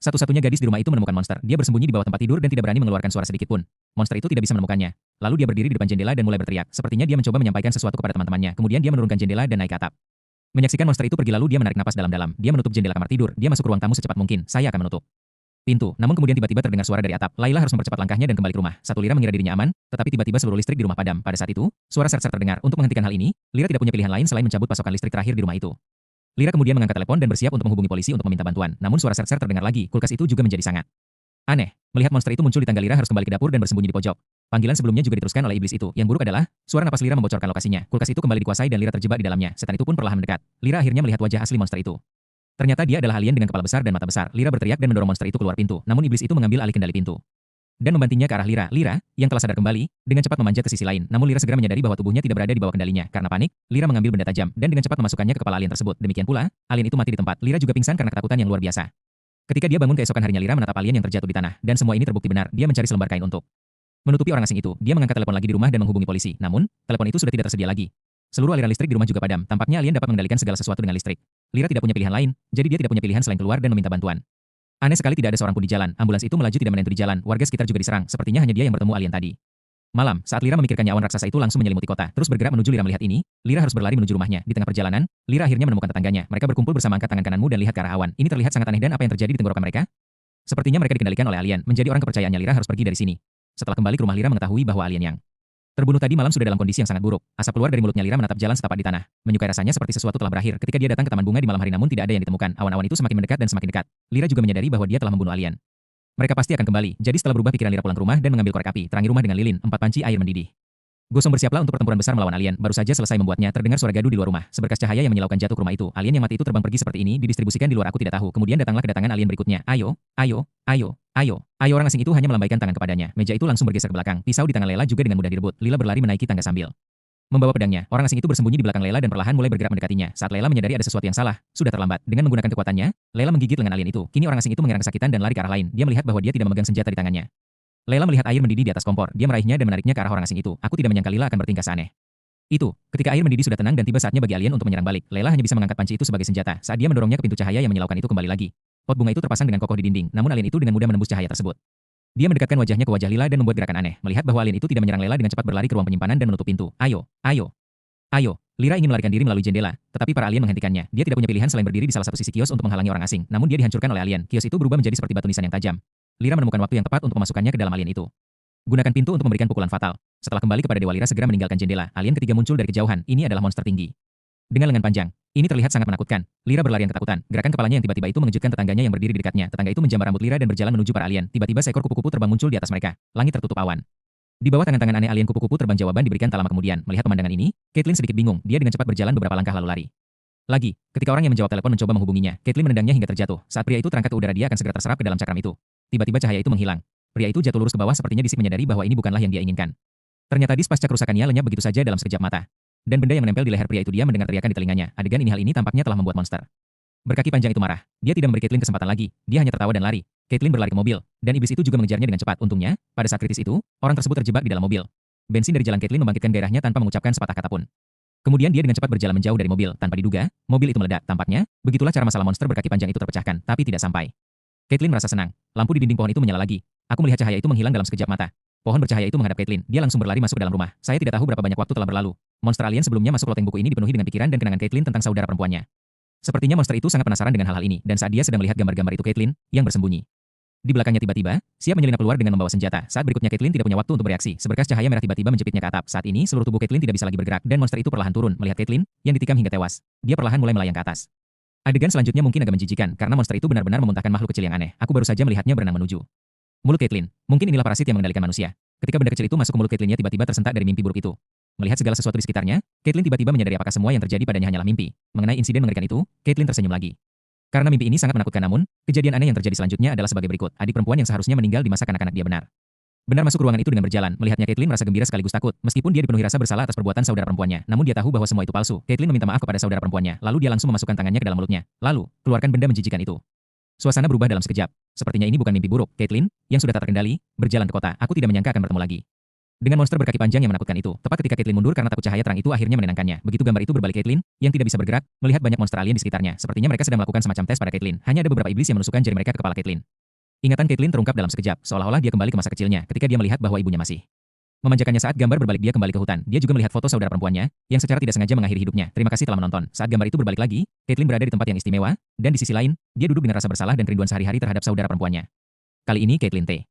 Satu-satunya gadis di rumah itu menemukan monster. Dia bersembunyi di bawah tempat tidur dan tidak berani mengeluarkan suara sedikit pun. Monster itu tidak bisa menemukannya. Lalu dia berdiri di depan jendela dan mulai berteriak. Sepertinya dia mencoba menyampaikan sesuatu kepada teman-temannya. Kemudian dia menurunkan jendela dan naik ke atap. Menyaksikan monster itu pergi lalu dia menarik napas dalam-dalam. Dia menutup jendela kamar tidur. Dia masuk ke ruang tamu secepat mungkin. Saya akan menutup pintu. Namun kemudian tiba-tiba terdengar suara dari atap. Laila harus mempercepat langkahnya dan kembali ke rumah. Satu Lira mengira dirinya aman, tetapi tiba-tiba seluruh listrik di rumah padam. Pada saat itu, suara seret-seret terdengar. Untuk menghentikan hal ini, Lira tidak punya pilihan lain selain mencabut pasokan listrik terakhir di rumah itu. Lira kemudian mengangkat telepon dan bersiap untuk menghubungi polisi untuk meminta bantuan. Namun suara seret-seret terdengar lagi. Kulkas itu juga menjadi sangat aneh. Melihat monster itu muncul di tangga, Lira harus kembali ke dapur dan bersembunyi di pojok. Panggilan sebelumnya juga diteruskan oleh iblis itu. Yang buruk adalah, suara napas Lira membocorkan lokasinya. Kulkas itu kembali dikuasai dan Lira terjebak di dalamnya. Setan itu pun perlahan mendekat. Lira akhirnya melihat wajah asli monster itu. Ternyata dia adalah alien dengan kepala besar dan mata besar. Lira berteriak dan mendorong monster itu keluar pintu. Namun iblis itu mengambil alih kendali pintu dan membantingnya ke arah Lira. Lira, yang telah sadar kembali, dengan cepat memanjat ke sisi lain. Namun Lira segera menyadari bahwa tubuhnya tidak berada di bawah kendalinya. Karena panik, Lira mengambil benda tajam dan dengan cepat memasukkannya ke kepala alien tersebut. Demikian pula, alien itu mati di tempat. Lira juga pingsan karena ketakutan yang luar biasa. Ketika dia bangun keesokan harinya, Lira menatap alien yang terjatuh di tanah. Dan semua ini terbukti benar. Dia mencari selembar kain untuk menutupi orang asing itu. Dia mengangkat telepon lagi di rumah dan menghubungi polisi. Namun, telepon itu sudah tidak tersedia lagi. Seluruh aliran listrik di rumah juga padam. Tampaknya alien dapat mengendalikan segala sesuatu dengan listrik. Lira tidak punya pilihan lain, jadi dia tidak punya pilihan selain keluar dan meminta bantuan. Aneh sekali tidak ada seorang pun di jalan. Ambulans itu melaju tidak menentu di jalan. Warga sekitar juga diserang. Sepertinya hanya dia yang bertemu alien tadi. Malam, saat Lira memikirkannya, awan raksasa itu langsung menyelimuti kota. Terus bergerak menuju Lira. Melihat ini, Lira harus berlari menuju rumahnya. Di tengah perjalanan, Lira akhirnya menemukan tetangganya. Mereka berkumpul bersama. Angkat tangan kananmu dan lihat ke arah awan. Ini terlihat sangat aneh dan apa yang terjadi di tenggorokan mereka? Sepertinya mereka dikendalikan oleh alien. Menjadi orang kepercayaannya, Lira harus pergi dari sini. Setelah kembali ke rumah, Lira mengetahui bahwa alien yang terbunuh tadi malam sudah dalam kondisi yang sangat buruk. Asap keluar dari mulutnya. Lira menatap jalan setapak di tanah. Menyukai rasanya seperti sesuatu telah berakhir. Ketika dia datang ke taman bunga di malam hari namun tidak ada yang ditemukan. Awan-awan itu semakin mendekat dan semakin dekat. Lira juga menyadari bahwa dia telah membunuh alien. Mereka pasti akan kembali. Jadi setelah berubah pikiran, Lira pulang ke rumah dan mengambil korek api. Terangi rumah dengan lilin, 4 panci air mendidih. Gosong bersiaplah untuk pertempuran besar melawan alien. Baru saja selesai membuatnya, terdengar suara gaduh di luar rumah. Seberkas cahaya yang menyilaukan jatuh ke rumah itu. Alien yang mati itu terbang pergi seperti ini, didistribusikan di luar. Aku tidak tahu. Kemudian datanglah kedatangan alien berikutnya. Ayo, ayo, ayo, ayo. Ayo, orang asing itu hanya melambaikan tangan kepadanya. Meja itu langsung bergeser ke belakang. Pisau di tangan Lela juga dengan mudah direbut. Lila berlari menaiki tangga sambil membawa pedangnya. Orang asing itu bersembunyi di belakang Lela dan perlahan mulai bergerak mendekatinya. Saat Lela menyadari ada sesuatu yang salah, sudah terlambat. Dengan menggunakan kekuatannya, Lela menggigit lengan alien itu. Kini orang asing itu mengerang kesakitan dan lari ke arah lain. Dia melihat bahwa dia tidak memegang senjata di tangannya. Lela melihat air mendidih di atas kompor. Dia meraihnya dan menariknya ke arah orang asing itu. Aku tidak menyangka Lila akan bertingkah seaneh itu. Ketika air mendidih sudah tenang dan tiba saatnya bagi alien untuk menyerang balik, Lela hanya bisa mengangkat panci itu sebagai senjata. Saat dia mendorongnya ke pintu, cahaya yang menyilaukan itu kembali lagi. Pot bunga itu terpasang dengan kokoh di dinding, namun alien itu dengan mudah menembus cahaya tersebut. Dia mendekatkan wajahnya ke wajah Lila dan membuat gerakan aneh. Melihat bahwa alien itu tidak menyerang, Lela dengan cepat berlari ke ruang penyimpanan dan menutup pintu. Ayo, ayo, ayo. Lira ingin melarikan diri melalui jendela, tetapi para alien menghentikannya. Dia tidak punya pilihan selain berdiri di salah satu sisi kios untuk menghalangi orang asing. Namun dia dihancurkan oleh alien. Kios itu berubah menjadi seperti batu nisan yang tajam. Lira menemukan waktu yang tepat untuk memasukkannya ke dalam alien itu. Gunakan pintu untuk memberikan pukulan fatal. Setelah kembali kepada Dewa, Lira segera meninggalkan jendela. Alien ketiga muncul dari kejauhan. Ini adalah monster tinggi dengan lengan panjang. Ini terlihat sangat menakutkan. Lira berlarian ketakutan. Gerakan kepalanya yang tiba-tiba itu mengejutkan tetangganya yang berdiri di dekatnya. Tetangga itu menjambar rambut Lira dan berjalan menuju para alien. Tiba-tiba seekor kupu-kupu terbang muncul di atas mereka. Langit tertutup awan. Di bawah tangan-tangan aneh alien, kupu-kupu terbang. Jawaban diberikan tak lama kemudian. Melihat pemandangan ini, Caitlin sedikit bingung. Dia dengan cepat berjalan beberapa langkah lalu lari lagi. Ketika orang yang menjawab telepon mencoba menghubunginya, Caitlin menendangnya hingga terjatuh. Saat pria itu terangkat ke udara, dia akan segera terserap ke dalam cakram itu. Tiba-tiba cahaya itu menghilang. Pria itu jatuh lurus ke bawah, sepertinya Disik menyadari bahwa ini bukanlah yang dia inginkan. Ternyata Dis pasca kerusakannya lenyap begitu saja dalam sekejap mata. Dan benda yang menempel di leher pria itu, dia mendengar teriakan di telinganya. Adegan ini, hal ini tampaknya telah membuat monster berkaki panjang itu marah. Dia tidak memberi Caitlin kesempatan lagi. Dia hanya tertawa dan lari. Caitlin berlari ke mobil, dan iblis itu juga mengejarnya dengan cepat. Untungnya, pada saat kritis itu, orang tersebut terjebak di dalam mobil. Bensin dari jalan Caitlin membangkitkan gairahnya tanpa mengucapkan sepatah kata pun. Kemudian dia dengan cepat berjalan menjauh dari mobil. Tanpa diduga, mobil itu meledak. Tampaknya, begitulah cara masalah monster berkaki panjang itu terpecahkan, tapi tidak sampai. Caitlin merasa senang. Lampu di dinding pohon itu menyala lagi. Aku melihat cahaya itu menghilang dalam sekejap mata. Pohon bercahaya itu menghadap Caitlin. Dia langsung berlari masuk ke dalam rumah. Saya tidak tahu berapa banyak waktu telah berlalu. Monster alien sebelumnya masuk loteng buku ini dipenuhi dengan pikiran dan kenangan Caitlin tentang saudara perempuannya. Sepertinya monster itu sangat penasaran dengan hal-hal ini, dan saat dia sedang melihat gambar-gambar itu, Caitlin yang bersembunyi di belakangnya tiba-tiba siap menyelinap keluar dengan membawa senjata. Saat berikutnya Caitlin tidak punya waktu untuk bereaksi. Seberkas cahaya merah tiba-tiba menjepitnya ke atap. Saat ini seluruh tubuh Caitlin tidak bisa lagi bergerak dan monster itu perlahan turun. Melihat Caitlin yang ditikam hingga tewas, dia perlahan mulai melayang ke atas. Adegan selanjutnya mungkin agak menjijikan karena monster itu benar-benar memuntahkan makhluk kecil yang aneh. Aku baru saja melihatnya berenang menuju mulut Caitlin. Mungkin inilah parasit yang mengendalikan manusia. Ketika benda kecil itu masuk ke mulut Caitlin, tiba-tiba tersentak dari mimpi buruk itu. Melihat segala sesuatu di sekitarnya, Caitlin tiba-tiba menyadari apakah semua yang terjadi padanya hanyalah mimpi. Mengenai insiden mengerikan itu, Caitlin tersenyum lagi. Karena mimpi ini sangat menakutkan, namun kejadian aneh yang terjadi selanjutnya adalah sebagai berikut. Adik perempuan yang seharusnya meninggal di masa kanak-kanak dia benar masuk ke ruangan itu dengan berjalan. Melihatnya, Caitlin merasa gembira sekaligus takut. Meskipun dia dipenuhi rasa bersalah atas perbuatan saudara perempuannya, namun dia tahu bahwa semua itu palsu. Caitlin meminta maaf kepada saudara perempuannya, lalu dia langsung memasukkan tangannya ke dalam mulutnya. Lalu, keluarkan benda menjijikan itu. Suasana berubah dalam sekejap. Sepertinya ini bukan mimpi buruk. Caitlin, yang sudah tak terkendali, berjalan ke kota. Aku tidak menyangka akan bertemu lagi dengan monster berkaki panjang yang menakutkan itu. Tepat ketika Caitlin mundur karena takut, cahaya terang itu akhirnya menenangkannya. Begitu gambar itu berbalik, Caitlin yang tidak bisa bergerak melihat banyak monster alien di sekitarnya. Sepertinya mereka sedang melakukan semacam tes pada Caitlin. Hanya ada beberapa iblis yang menusukkan jari mereka ke kepala Caitlin. Ingatan Caitlin terungkap dalam sekejap, seolah-olah dia kembali ke masa kecilnya ketika dia melihat bahwa ibunya masih memanjakannya. Saat gambar berbalik dia kembali ke hutan. Dia juga melihat foto saudara perempuannya yang secara tidak sengaja mengakhiri hidupnya. Terima kasih telah menonton. Saat gambar itu berbalik lagi, Caitlin berada di tempat yang istimewa, dan di sisi lain, dia duduk dengan rasa bersalah dan kerinduan sehari-hari terhadap saudara perempuannya. Kali ini Caitlin T.